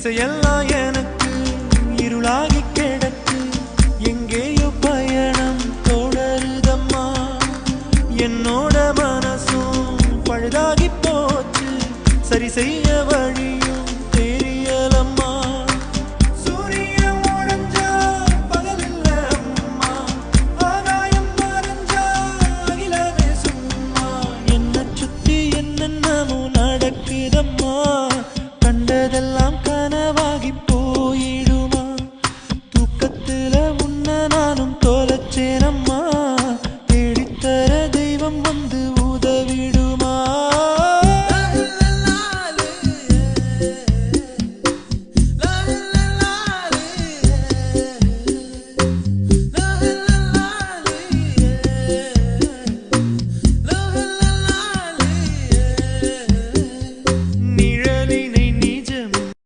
திசையெல்லாம் எனக்கு இருளாகி கிடக்கு எங்கேயோ பயணம் தொடருதம்மா என்னோட மனசும் பழுதாகி போச்சு சரி செய்ய வழியும் தெரியலம்மா சூரியன் உடைஞ்சா பகலில்ல அம்மா ஆகாயம் மறைஞ்சா அகிலமே சும்மா என்ன சுத்தி என்னென்னமோ நடக்குதம்மா கண்டதெல்லாம் கனவாகி போ